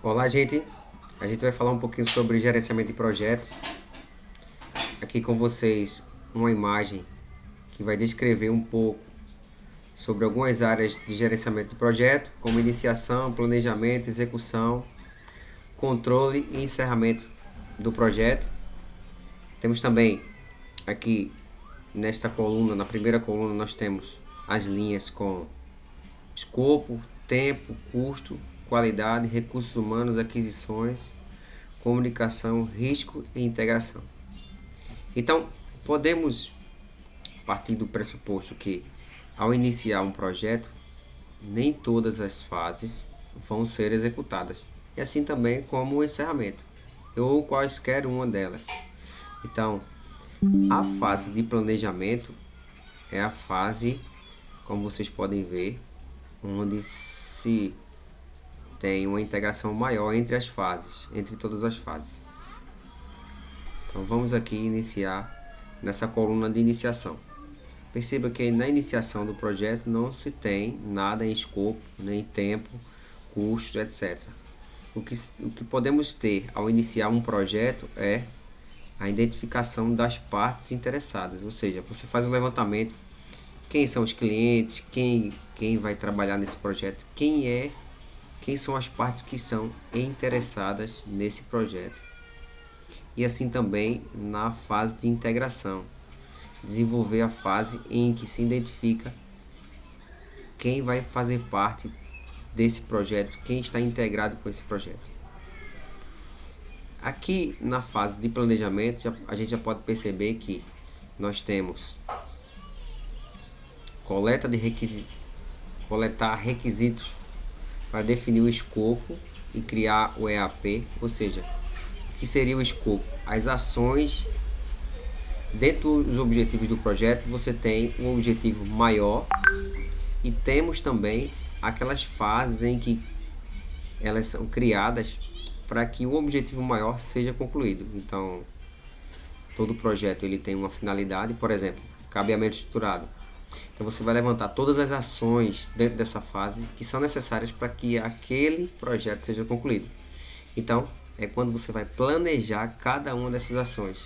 Olá, gente. A gente vai falar um pouquinho sobre gerenciamento de projetos. Aqui com vocês uma imagem que vai descrever um pouco sobre algumas áreas de gerenciamento de projeto, como iniciação, planejamento, execução, controle e encerramento do projeto. Temos também aqui nesta coluna, na primeira coluna, nós temos as linhas com escopo, tempo, custo, qualidade, recursos humanos, aquisições, comunicação, risco e integração. Então, podemos partir do pressuposto que, ao iniciar um projeto, nem todas as fases vão ser executadas, e assim também como o encerramento, ou quaisquer uma delas. Então, a fase de planejamento é a fase, como vocês podem ver, onde se tem uma integração maior entre as fases, entre todas as fases. Então vamos aqui iniciar nessa coluna de iniciação. Perceba que na iniciação do projeto não se tem nada em escopo, nem tempo, custos, etc. O que podemos ter ao iniciar um projeto é a identificação das partes interessadas, ou seja, você faz o levantamento, quem são os clientes, quem vai trabalhar nesse projeto, quem são as partes que são interessadas nesse projeto. E assim também na fase de integração, desenvolver a fase em que se identifica quem vai fazer parte desse projeto, quem está integrado com esse projeto. Aqui na fase de planejamento, a gente já pode perceber que nós temos coletar requisitos para definir o escopo e criar o EAP, ou seja, o que seria o escopo? As ações dentro dos objetivos do projeto. Você tem um objetivo maior e temos também aquelas fases em que elas são criadas para que o objetivo maior seja concluído. Então, todo projeto ele tem uma finalidade, por exemplo, cabeamento estruturado. Então você vai levantar todas as ações dentro dessa fase que são necessárias para que aquele projeto seja concluído. Então, é quando você vai planejar cada uma dessas ações,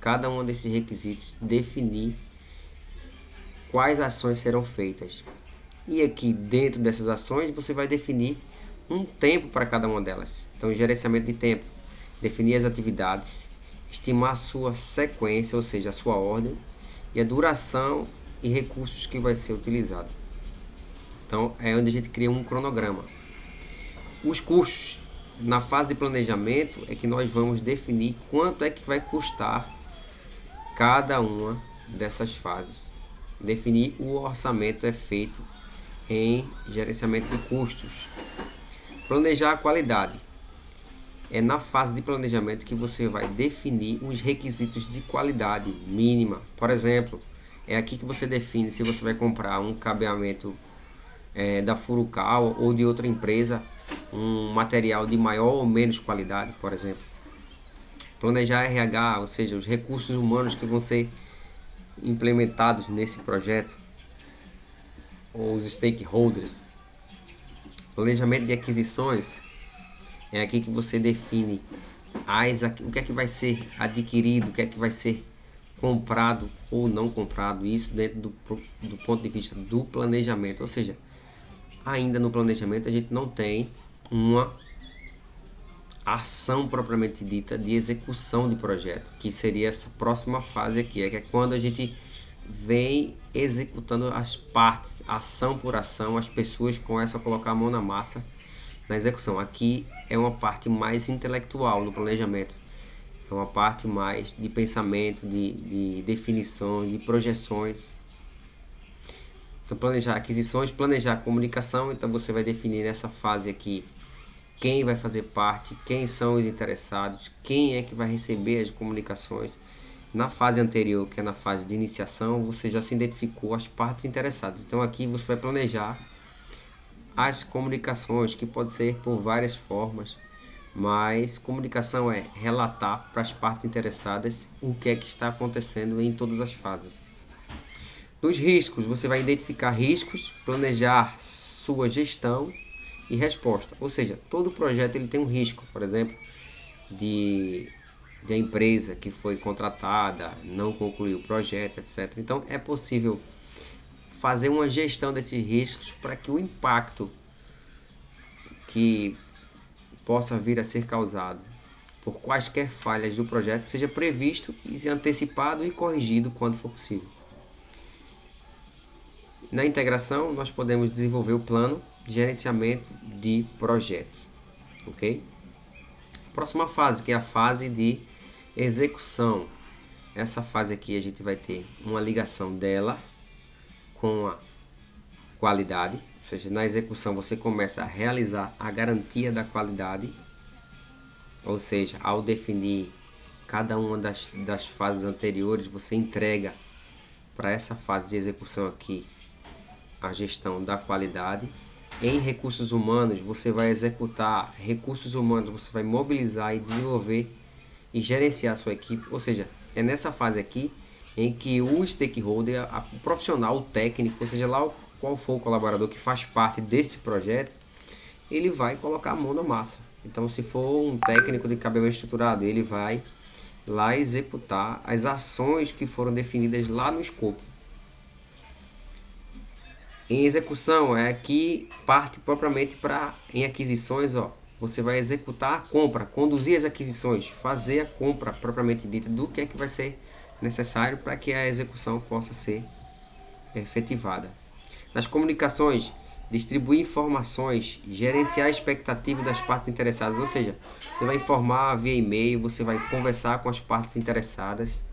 cada um desses requisitos, definir quais ações serão feitas. E aqui dentro dessas ações você vai definir um tempo para cada uma delas. Então, gerenciamento de tempo, definir as atividades, estimar a sua sequência, ou seja, a sua ordem, e a duração e recursos que vai ser utilizado. Então, é onde a gente cria um cronograma. Os custos, na fase de planejamento, é que nós vamos definir quanto é que vai custar cada uma dessas fases. Definir o orçamento é feito em gerenciamento de custos. Planejar a qualidade. É na fase de planejamento que você vai definir os requisitos de qualidade mínima. Por exemplo, é aqui que você define se você vai comprar um cabeamento da Furukawa ou de outra empresa, um material de maior ou menos qualidade, por exemplo. Planejar RH, ou seja, os recursos humanos que vão ser implementados nesse projeto, ou os stakeholders. Planejamento de aquisições é aqui que você define o que é que vai ser adquirido, o que é que vai ser comprado ou não comprado, isso dentro do ponto de vista do planejamento. Ou seja, ainda no planejamento a gente não tem uma ação propriamente dita de execução de projeto, que seria essa próxima fase aqui, que é quando a gente vem executando as partes, ação por ação, as pessoas começam a colocar a mão na massa na execução. Aqui é uma parte mais intelectual no planejamento, é uma parte mais de pensamento, de definição, de projeções. Então, planejar aquisições, planejar comunicação. Então você vai definir nessa fase aqui quem vai fazer parte, quem são os interessados, quem é que vai receber as comunicações. Na fase anterior, que é na fase de iniciação, você já se identificou as partes interessadas. Então aqui você vai planejar as comunicações, que pode ser por várias formas, mas comunicação é relatar para as partes interessadas o que é que está acontecendo em todas as fases. Nos riscos, você vai identificar riscos, planejar sua gestão e resposta. Ou seja, todo projeto ele tem um risco, por exemplo, de a empresa que foi contratada não concluir o projeto, etc. Então é possível fazer uma gestão desses riscos para que o impacto que possa vir a ser causado por quaisquer falhas do projeto seja previsto e antecipado e corrigido quando for possível. Na integração, nós podemos desenvolver o plano de gerenciamento de projetos, ok? Próxima fase, que é a fase de execução. Essa fase aqui a gente vai ter uma ligação dela com a qualidade, ou seja, na execução você começa a realizar a garantia da qualidade, ou seja, ao definir cada uma das fases anteriores, você entrega para essa fase de execução aqui a gestão da qualidade. Em recursos humanos, você vai executar recursos humanos, você vai mobilizar e desenvolver e gerenciar a sua equipe, ou seja, é nessa fase aqui em que o stakeholder, o profissional, o técnico, ou seja, lá qual for o colaborador que faz parte desse projeto, ele vai colocar a mão na massa. Então, se for um técnico de cabeamento estruturado, ele vai lá executar as ações que foram definidas lá no escopo. Em execução é que parte propriamente para em aquisições, você vai executar a compra, conduzir as aquisições, fazer a compra propriamente dita do que é que vai ser necessário para que a execução possa ser efetivada. Nas comunicações, distribuir informações, gerenciar a expectativa das partes interessadas, ou seja, você vai informar via e-mail, você vai conversar com as partes interessadas.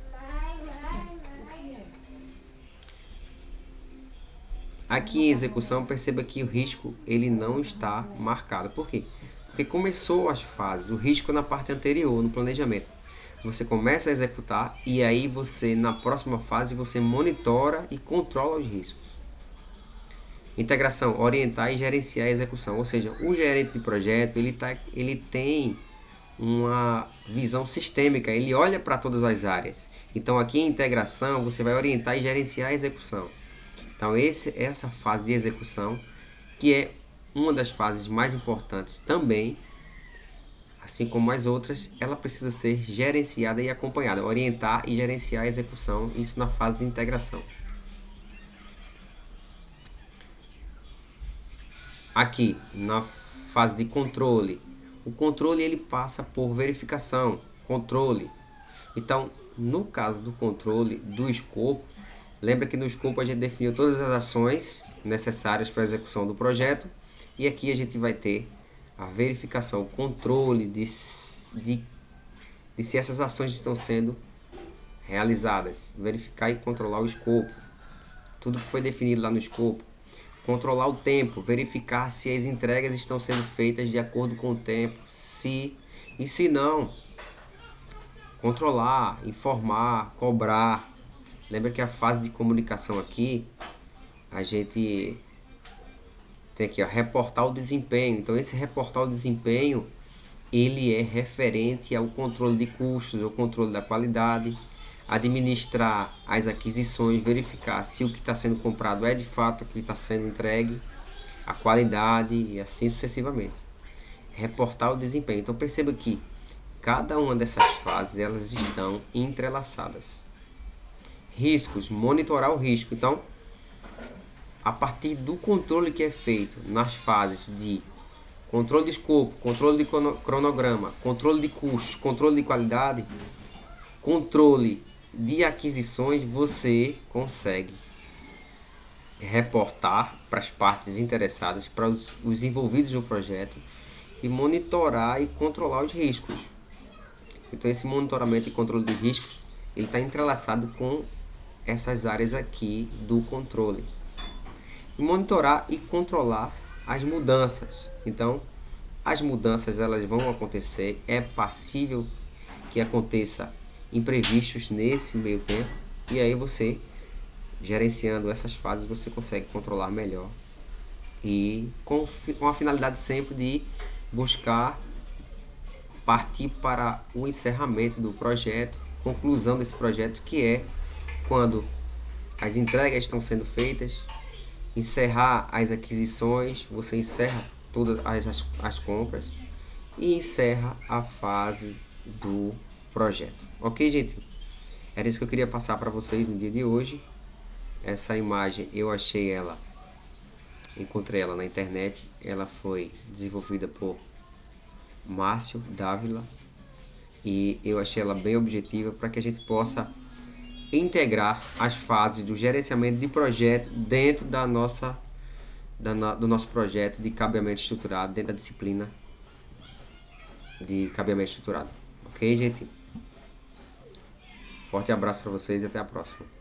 Aqui em execução, perceba que o risco ele não está marcado. Por quê? Porque começou as fases, o risco na parte anterior, no planejamento. Você começa a executar e aí você, na próxima fase, você monitora e controla os riscos. Integração, orientar e gerenciar a execução. Ou seja, o gerente de projeto, ele tem uma visão sistêmica, ele olha para todas as áreas. Então aqui em integração, você vai orientar e gerenciar a execução. Então essa fase de execução, que é uma das fases mais importantes também, assim como as outras, ela precisa ser gerenciada e acompanhada, orientar e gerenciar a execução, isso na fase de integração. Aqui, na fase de controle, o controle ele passa por verificação, controle. Então, no caso do controle do escopo, lembra que no escopo a gente definiu todas as ações necessárias para a execução do projeto e aqui a gente vai ter a verificação, o controle de se essas ações estão sendo realizadas, verificar e controlar o escopo, tudo que foi definido lá no escopo, controlar o tempo, verificar se as entregas estão sendo feitas de acordo com o tempo, se não, controlar, informar, cobrar. Lembra que a fase de comunicação aqui, a gente tem aqui, reportar o desempenho. Então esse reportar o desempenho, ele é referente ao controle de custos, ao controle da qualidade, administrar as aquisições, verificar se o que está sendo comprado é de fato o que está sendo entregue, a qualidade e assim sucessivamente. Reportar o desempenho. Então perceba que cada uma dessas fases elas estão entrelaçadas. Riscos, monitorar o risco. Então, a partir do controle que é feito nas fases de controle de escopo, controle de cronograma, controle de custos, controle de qualidade, controle de aquisições, você consegue reportar para as partes interessadas, para os envolvidos no projeto e monitorar e controlar os riscos. Então esse monitoramento e controle de riscos ele está entrelaçado com essas áreas aqui do controle. E monitorar e controlar as mudanças. Então as mudanças elas vão acontecer, é passível que aconteça imprevistos nesse meio tempo e aí você gerenciando essas fases você consegue controlar melhor e com a finalidade sempre de buscar partir para o encerramento do projeto, conclusão desse projeto, que é quando as entregas estão sendo feitas, encerrar as aquisições, você encerra todas as compras e encerra a fase do projeto. Ok, gente? Era isso que eu queria passar para vocês no dia de hoje. Essa imagem eu achei ela, encontrei ela na internet. Ela foi desenvolvida por Márcio Dávila e eu achei ela bem objetiva para que a gente possa integrar as fases do gerenciamento de projeto dentro do nosso projeto de cabeamento estruturado, dentro da disciplina de cabeamento estruturado. Ok, gente? Forte abraço para vocês e até a próxima.